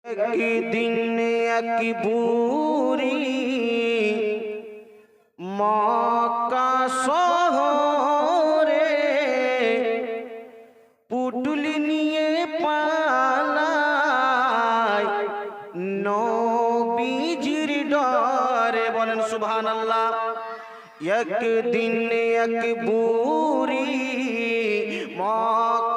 একদিন এক বুড়ি মক্কা শহরে পুটুলি নিয়ে পালায় নবীজির ডরে। বলেন সুবহানাল্লাহ। একদিন এক বুড়ি মক্কা